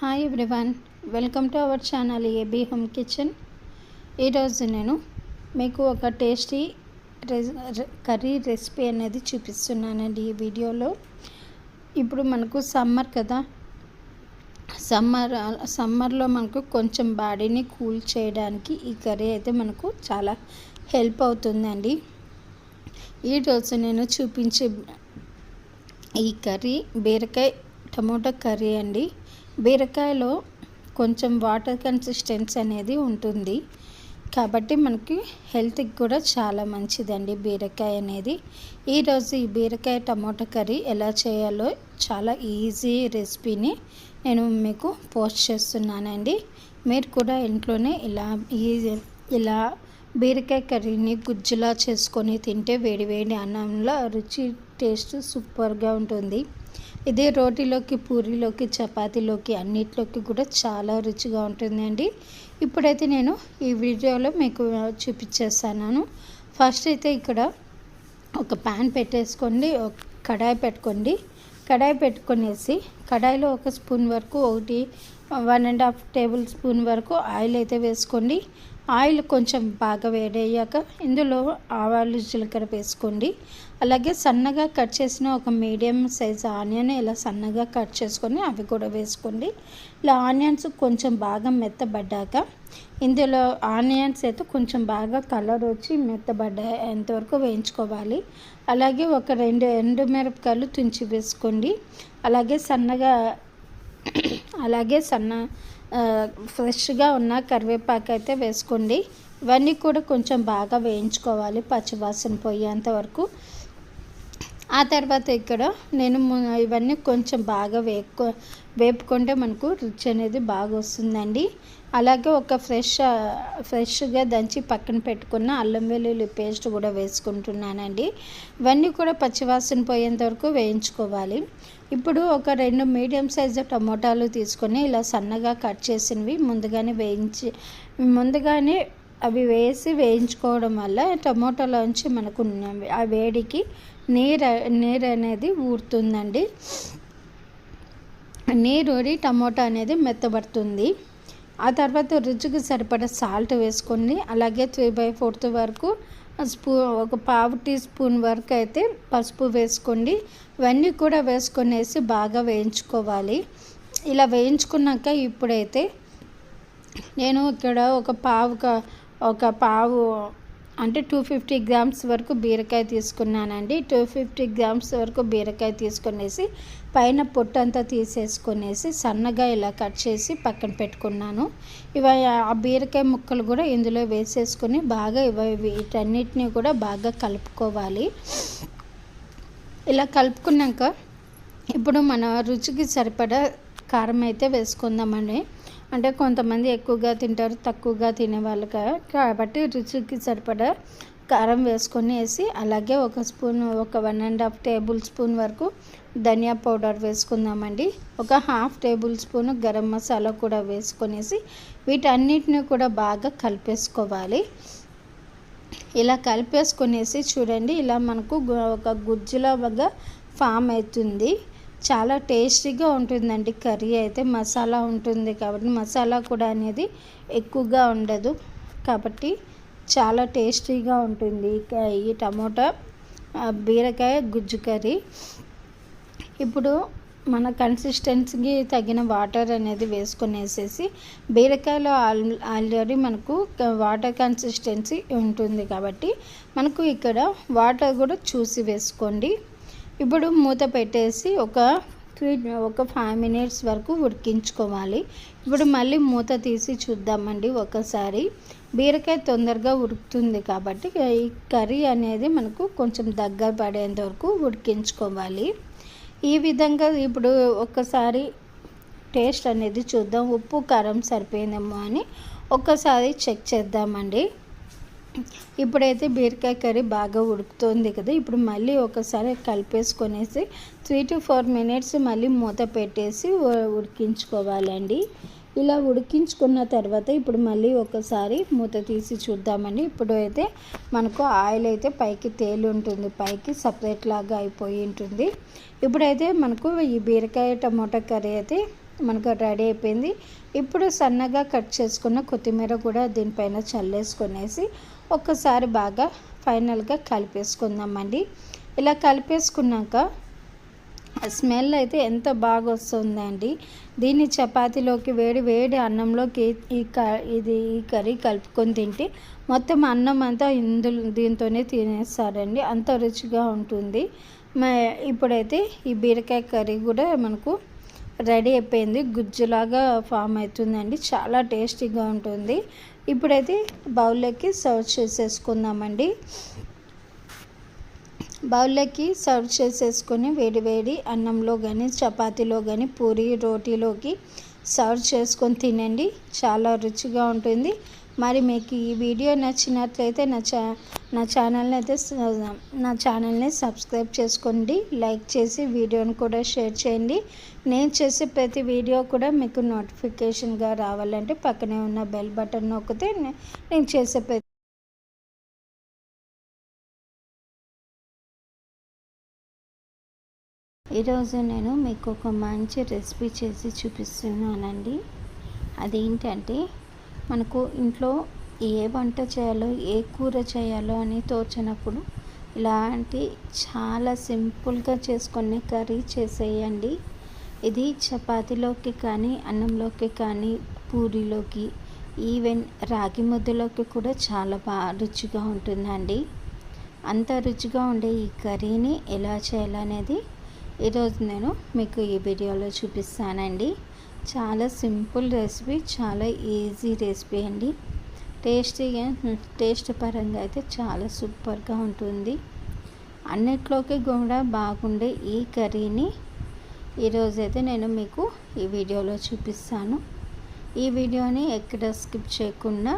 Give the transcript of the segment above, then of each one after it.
Hi everyone, welcome to our channel AB home kitchen. ఈరోజు నేను మీకు ఒక టేస్టీ కర్రీ రెసిపీ అనేది చూపిస్తున్నానండి ఈ వీడియోలో. ఇప్పుడు మనకు సమ్మర్ కదా, సమ్మర్లో మనకు కొంచెం బాడీని కూల్ చేయడానికి ఈ కర్రీ అయితే మనకు చాలా హెల్ప్ అవుతుందండి. ఈరోజు నేను చూపించే ఈ కర్రీ బీరకాయ టమోటా కర్రీ అండి. బీరకాయలో కొంచెం వాటర్ కన్సిస్టెన్సీ అనేది ఉంటుంది కాబట్టి మనకి హెల్త్కి కూడా చాలా మంచిదండి బీరకాయ అనేది. ఈరోజు ఈ బీరకాయ టమోటా కర్రీ ఎలా చేయాలో చాలా ఈజీ రెసిపీని నేను మీకు పోస్ట్ చేస్తున్నానండి. మీరు కూడా ఇంట్లోనే ఇలా బీరకాయ కర్రీని గుజ్జులా చేసుకొని తింటే వేడివేడి అన్నంలో రుచి టేస్ట్ సూపర్గా ఉంటుంది. ఇది రోటీలోకి, పూరీలోకి, చపాతీలోకి అన్నిట్లోకి కూడా చాలా రుచిగా ఉంటుందండి. ఇప్పుడైతే నేను ఈ వీడియోలో మీకు చూపించేస్తాను. ఫస్ట్ అయితే ఇక్కడ ఒక ప్యాన్ పెట్టేసుకోండి, కడాయి పెట్టుకోండి. కడాయి పెట్టుకునేసి కడాయిలో ఒక స్పూన్ వరకు 1.5 టేబుల్ స్పూన్ వరకు ఆయిల్ అయితే వేసుకోండి. ఆయిల్ కొంచెం బాగా వేడయ్యాక ఇందులో ఆవాలు, జీలకర్ర వేసుకోండి. అలాగే సన్నగా కట్ చేసిన ఒక మీడియం సైజ్ ఆనియన్ ఇలా సన్నగా కట్ చేసుకొని అవి కూడా వేసుకోండి. ఇలా ఆనియన్స్ కొంచెం బాగా మెత్తబడ్డాక ఇందులో ఆనియన్స్ అయితే కొంచెం బాగా కలర్ వచ్చి మెత్తబడ్డేంతవరకు వేయించుకోవాలి. అలాగే ఒక 2 ఎండుమిరపకాయలు తుంచి వేసుకోండి. అలాగే ఫ్రెష్గా ఉన్న కరివేపాకు అయితే వేసుకోండి. ఇవన్నీ కూడా కొంచెం బాగా వేయించుకోవాలి పచ్చివాసన పోయేంత వరకు. ఆ తర్వాత ఇక్కడ నేను ఇవన్నీ కొంచెం బాగా వేపుకుంటే మనకు రుచి అనేది బాగా వస్తుందండి. అలాగే ఒక ఫ్రెష్గా దంచి పక్కన పెట్టుకున్న అల్లం వెల్లుల్లి పేస్ట్ కూడా వేసుకుంటున్నానండి. ఇవన్నీ కూడా పచ్చివాసన పోయేంత వరకు వేయించుకోవాలి. ఇప్పుడు ఒక 2 మీడియం సైజు టమోటాలు తీసుకొని ఇలా సన్నగా కట్ చేసినవి ముందుగానే అవి వేయించుకోవడం వల్ల టమోటాలోంచి మనకు ఆ వేడికి నీరు అనేది ఊరుతుందండి. నీరు ఊరి టమోటా అనేది మెత్తబడుతుంది. ఆ తర్వాత రుచికి సరిపడా సాల్ట్ వేసుకోండి. అలాగే 3/4 వరకు ఒక పావు టీ స్పూన్ వరకు అయితే పసుపు వేసుకోండి. ఇవన్నీ కూడా వేసుకొనేసి బాగా వేయించుకోవాలి. ఇలా వేయించుకున్నాక ఇప్పుడైతే నేను ఇక్కడ ఒక పావు అంటే 250 గ్రామ్స్ వరకు బీరకాయ తీసుకున్నానండి. 250 గ్రామ్స్ వరకు బీరకాయ తీసుకొనేసి పైన పొట్టంతా తీసేసుకొనేసి సన్నగా ఇలా కట్ చేసి పక్కన పెట్టుకున్నాను. ఆ బీరకాయ ముక్కలు కూడా ఇందులో వేసేసుకొని బాగా వీటన్నిటిని కూడా బాగా కలుపుకోవాలి. ఇలా కలుపుకున్నాక ఇప్పుడు మన రుచికి సరిపడా కారం అయితే వేసుకుందామండి. అంటే కొంతమంది ఎక్కువగా తింటారు, తక్కువగా తినేవాళ్ళు కాబట్టి రుచికి సరిపడా కారం వేసుకొనేసి అలాగే ఒక 1.5 టేబుల్ స్పూన్ వరకు ధనియా పౌడర్ వేసుకుందామండి. ఒక 1/2 టేబుల్ స్పూన్ గరం మసాలా కూడా వేసుకొనేసి వీటన్నిటిని కూడా బాగా కలిపేసుకోవాలి. ఇలా కలిపేసుకొనేసి చూడండి, ఇలా మనకు ఒక గుజ్జులాగా ఫామ్ అవుతుంది. చాలా టేస్టీగా ఉంటుందండి కర్రీ అయితే. మసాలా ఉంటుంది కాబట్టి మసాలా కూడా అనేది ఎక్కువగా ఉండదు కాబట్టి చాలా టేస్టీగా ఉంటుంది ఈ టమోటా బీరకాయ గుజ్జు కర్రీ. ఇప్పుడు మన కన్సిస్టెన్సీకి తగిన వాటర్ అనేది వేసుకొనేసేసి బీరకాయలో ఆల్రెడీ మనకు వాటర్ కన్సిస్టెన్సీ ఉంటుంది కాబట్టి మనకు ఇక్కడ వాటర్ కూడా చూసి వేసుకోండి. ఇప్పుడు మూత పెట్టేసి ఒక 5 మినిట్స్ వరకు ఉడికించుకోవాలి. ఇప్పుడు మళ్ళీ మూత తీసి చూద్దామండి ఒకసారి. బీరకాయ తొందరగా ఉడుకుతుంది కాబట్టి ఈ కర్రీ అనేది మనకు కొంచెం దగ్గర పడేంత వరకు ఉడికించుకోవాలి. ఈ విధంగా ఇప్పుడు ఒక్కసారి టేస్ట్ అనేది చూద్దాం, ఉప్పు కారం సరిపోయిందేమో అని ఒక్కసారి చెక్ చేద్దామండి. ఇప్పుడైతే బీరకాయ కర్రీ బాగా ఉడుకుతుంది కదా, ఇప్పుడు మళ్ళీ ఒకసారి కలిపేసుకొనేసి 3 to 4 మినిట్స్ మళ్ళీ మూత పెట్టేసి ఉడికించుకోవాలండి. ఇలా ఉడికించుకున్న తర్వాత ఇప్పుడు మళ్ళీ ఒకసారి మూత తీసి చూద్దామండి. ఇప్పుడు అయితే మనకు ఆయిల్ అయితే పైకి తేలి ఉంటుంది, పైకి సపరేట్ లాగా అయిపోయి ఉంటుంది. ఇప్పుడైతే మనకు ఈ బీరకాయ టమోటా కర్రీ అయితే మనకు రెడీ అయిపోయింది. ఇప్పుడు సన్నగా కట్ చేసుకున్న కొత్తిమీర కూడా దీనిపైన చల్లేసుకొనేసి ఒక్కసారి బాగా ఫైనల్గా కలిపేసుకుందామండి. ఇలా కలిపేసుకున్నాక స్మెల్ అయితే ఎంత బాగా వస్తుందండి. దీన్ని చపాతీలోకి వేడి వేడి అన్నంలోకి ఈ కర్రీ కలుపుకొని తింటే మొత్తం అన్నం అంతా దీంతోనే తినేస్తారండి, అంత రుచిగా ఉంటుంది. ఇప్పుడైతే ఈ బీరకాయ కర్రీ కూడా మనకు రెడీ అయిపోయింది. గుజ్జులాగా ఫామ్ అవుతుందండి, చాలా టేస్టీగా ఉంటుంది. ఇప్పుడైతే బౌల్లోకి సర్వ్ చేసేసుకుందామండి. బౌల్లోకి సర్వ్ చేసేసుకొని వేడి వేడి అన్నంలో కానీ చపాతీలో కానీ పూరి రోటీలోకి సర్వ్ చేసుకొని తినండి, చాలా రుచిగా ఉంటుంది. మరి మీకు ఈ వీడియో నచ్చినట్లయితే నా ఛానల్ని సబ్స్క్రైబ్ చేసుకోండి, లైక్ చేసి వీడియోని కూడా షేర్ చేయండి. నేను చేసే ప్రతి వీడియో కూడా మీకు నోటిఫికేషన్గా రావాలంటే పక్కనే ఉన్న బెల్ బటన్ నొక్కితే నేను చేసే ఈరోజు నేను మీకు ఒక మంచి రెసిపీ చేసి చూపిస్తున్నానండి. అదేంటంటే మనకు ఇంట్లో ఏ వంట చేయాలో ఏ కూర చేయాలో అని తోచినప్పుడు ఇలాంటి చాలా సింపుల్గా చేసుకునే కర్రీ చేసేయండి. ఇది చపాతీలోకి కానీ అన్నంలోకి కానీ పూరీలోకి ఈవెన్ రాగి ముద్దలోకి కూడా చాలా బాగా రుచిగా ఉంటుందండి. అంత రుచిగా ఉండే ఈ కర్రీని ఎలా చేయాలనేది ఈరోజు నేను మీకు ఈ వీడియోలో చూపిస్తానండి. చాలా సింపుల్ రెసిపీ, చాలా ఈజీ రెసిపీ అండి. టేస్ట్ పరంగా అయితే చాలా సూపర్గా ఉంటుంది. అన్నిట్లోకి కూడా బాగుండే ఈ కర్రీని ఈరోజైతే నేను మీకు ఈ వీడియోలో చూపిస్తాను. ఈ వీడియోని ఎక్కడ స్కిప్ చేయకుండా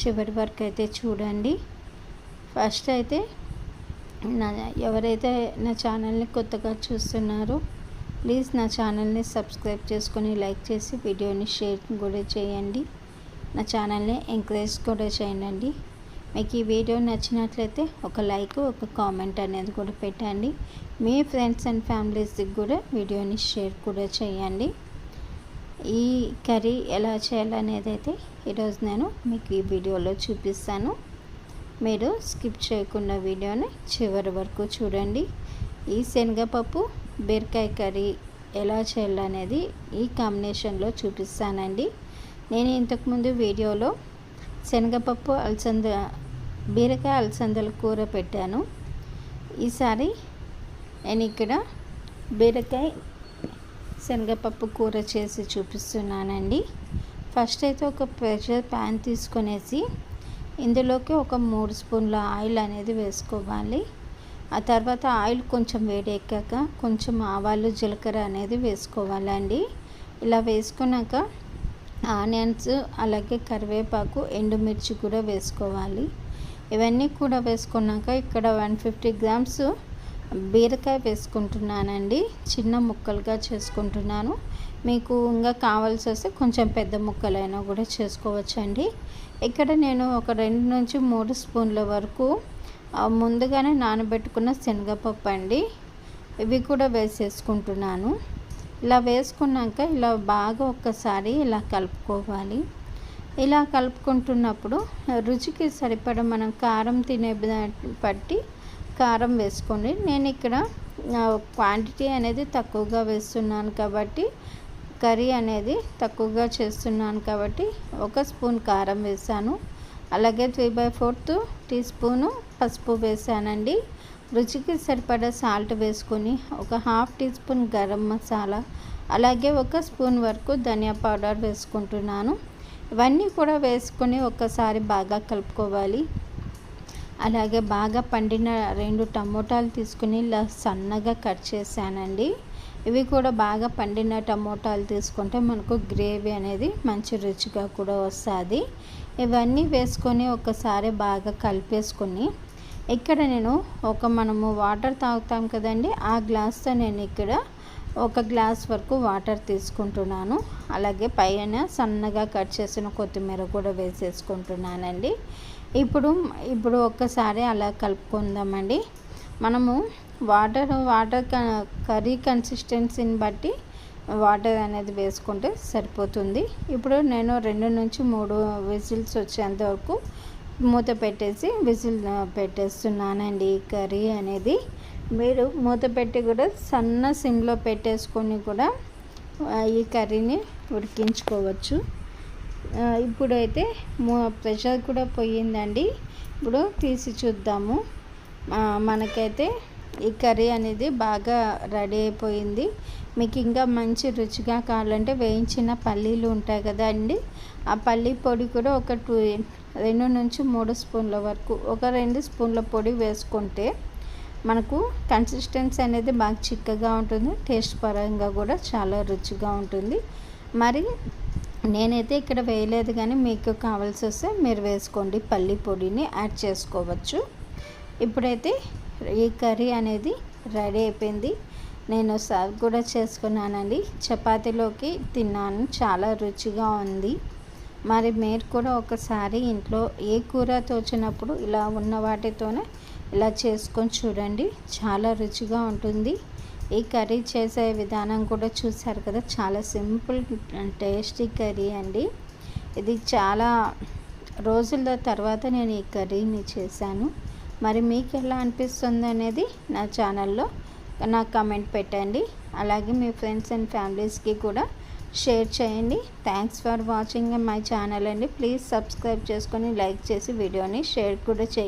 చివరి వరకు అయితే చూడండి. ఫస్ట్ అయితే ఎవరైతే నా ఛానల్ని కొత్తగా చూస్తున్నారో ప్లీజ్ నా ఛానల్ని సబ్స్క్రైబ్ చేసుకొని లైక్ చేసి వీడియోని షేర్ కూడా చేయండి. నా ఛానల్ని ఎంకరేజ్ కూడా చేయండి. మీకు ఈ వీడియో నచ్చినట్లయితే ఒక లైక్ ఒక కామెంట్ అనేది కూడా పెట్టండి. మీ ఫ్రెండ్స్ అండ్ ఫ్యామిలీస్కి కూడా వీడియోని షేర్ కూడా చేయండి. ఈ కర్రీ ఎలా చేయాలనేది అయితే ఈరోజు నేను మీకు ఈ వీడియోలో చూపిస్తాను. మీరు స్కిప్ చేయకుండా వీడియోని చివరి వరకు చూడండి. ఈ శనగపప్పు బీరకాయ కర్రీ ఎలా చేయాలనేది ఈ కాంబినేషన్లో చూపిస్తానండి. నేను ఇంతకుముందు వీడియోలో శనగపప్పు బీరకాయ అలసందల కూర పెట్టాను. ఈసారి నేను ఇక్కడ బీరకాయ శనగపప్పు కూర చేసి చూపిస్తున్నానండి. ఫస్ట్ అయితే ఒక ప్రెషర్ ప్యాన్ తీసుకొనేసి ఇందులోకి ఒక 3 స్పూన్ల ఆయిల్ అనేది వేసుకోవాలి. ఆ తర్వాత ఆయిల్ కొంచెం వేడెక్కాక కొంచెం ఆవాలు జీలకర్ర అనేది వేసుకోవాలండి. ఇలా వేసుకున్నాక ఆనియన్స్ అలాగే కరివేపాకు ఎండుమిర్చి కూడా వేసుకోవాలి. ఇవన్నీ కూడా వేసుకున్నాక ఇక్కడ 150 గ్రామ్స్ బీరకాయ వేసుకుంటున్నానండి. చిన్న ముక్కలుగా చేసుకుంటున్నాను. మీకు ఇంకా కావాల్సి వస్తే కొంచెం పెద్ద ముక్కలైనా కూడా చేసుకోవచ్చండి. ఇక్కడ నేను ఒక 2 నుంచి 3 స్పూన్ల వరకు ముందుగానే నానబెట్టుకున్న శనగపప్పు అండి, ఇవి కూడా వేసేసుకుంటున్నాను. ఇలా వేసుకున్నాక ఇలా బాగా ఒక్కసారి ఇలా కలుపుకోవాలి. ఇలా కలుపుకుంటున్నప్పుడు రుచికి సరిపడా మనం కారం తినే బట్టి కారం వేసుకోండి. నేను ఇక్కడ క్వాంటిటీ అనేది తక్కువగా వేస్తున్నాను కాబట్టి కర్రీ అనేది తక్కువగా చేస్తున్నాను కాబట్టి 1 స్పూన్ కారం వేసాను. అలాగే 3/4 టీ స్పూను పసుపు వేసానండి. రుచికి సరిపడా సాల్ట్ వేసుకొని ఒక 1/2 టీ స్పూన్ గరం మసాలా అలాగే 1 స్పూన్ వరకు ధనియా పౌడర్ వేసుకుంటున్నాను. ఇవన్నీ కూడా వేసుకొని ఒక్కసారి బాగా కలుపుకోవాలి. అలాగే బాగా పండిన 2 టమోటాలు తీసుకుని ఇలా సన్నగా కట్ చేశానండి. ఇవి కూడా బాగా పండిన టమోటాలు తీసుకుంటే మనకు గ్రేవీ అనేది మంచి రుచిగా కూడా వస్తుంది. ఇవన్నీ వేసుకొని ఒకసారి బాగా కలిపేసుకొని ఇక్కడ నేను మనము వాటర్ తాగుతాం కదండి, ఆ గ్లాస్తో నేను ఇక్కడ 1 గ్లాస్ వరకు వాటర్ తీసుకుంటున్నాను. అలాగే పైన సన్నగా కట్ చేసిన కొత్తిమీర కూడా వేసేసుకుంటున్నానండి. ఇప్పుడు ఒక్కసారి అలా కలుపుకుందామండి. మనము వాటర్ కర్రీ కన్సిస్టెన్సీని బట్టి వాటర్ అనేది వేసుకుంటే సరిపోతుంది. ఇప్పుడు నేను 2 నుంచి 3 విజిల్స్ వచ్చేంత వరకు మూత పెట్టేసి విజిల్ పెట్టేస్తున్నానండి. ఈ కర్రీ అనేది మీరు మూత పెట్టి కూడా సన్న సిమ్లో పెట్టేసుకొని కూడా ఈ కర్రీని ఉడికించుకోవచ్చు. ఇప్పుడైతే ప్రెషర్ కూడా పోయిందండి. ఇప్పుడు తీసి చూద్దాము. మనకైతే ఈ కర్రీ అనేది బాగా రెడీ అయిపోయింది. మీకు ఇంకా మంచి రుచిగా కావాలంటే వేయించిన పల్లీలు ఉంటాయి కదా అండి, ఆ పల్లీ పొడి కూడా ఒక 2 నుంచి 3 స్పూన్ల వరకు, ఒక 2 స్పూన్ల పొడి వేసుకుంటే మనకు కన్సిస్టెన్సీ అనేది బాగా చిక్కగా ఉంటుంది. టేస్ట్ పరంగా కూడా చాలా రుచిగా ఉంటుంది. మరి నేనైతే ఇక్కడ వేయలేదు, కానీ మీకు కావాల్సి వస్తే మీరు వేసుకోండి, పల్లి పొడిని యాడ్ చేసుకోవచ్చు. ఇప్పుడైతే ఈ కర్రీ అనేది రెడీ అయిపోయింది. నేను సర్వ్ కూడా చేసుకున్నానండి. చపాతీలోకి తిన్నాను, చాలా రుచిగా ఉంది. మరి మీరు కూడా ఒకసారి ఇంట్లో ఏ కూర తోచినప్పుడు ఇలా ఉన్న వాటితోనే ఇలా చేసుకొని చూడండి, చాలా రుచిగా ఉంటుంది. ఈ కర్రీ చేసే విధానం కూడా చూశారు కదా, చాలా సింపుల్ అండ్ టేస్టీ కర్రీ అండి. ఇది చాలా రోజుల తర్వాత నేను ఈ కర్రీని చేశాను. మరి మీకు ఎలా అనిపిస్తుంది అనేది నా ఛానల్లో నాకు కామెంట్ పెట్టండి. అలాగే మీ ఫ్రెండ్స్ అండ్ ఫ్యామిలీస్కి కూడా షేర్ చేయండి. Thanks for watching my channel అండి. ప్లీజ్ సబ్స్క్రైబ్ చేసుకొని లైక్ చేసి వీడియోని షేర్ కూడా చేయండి.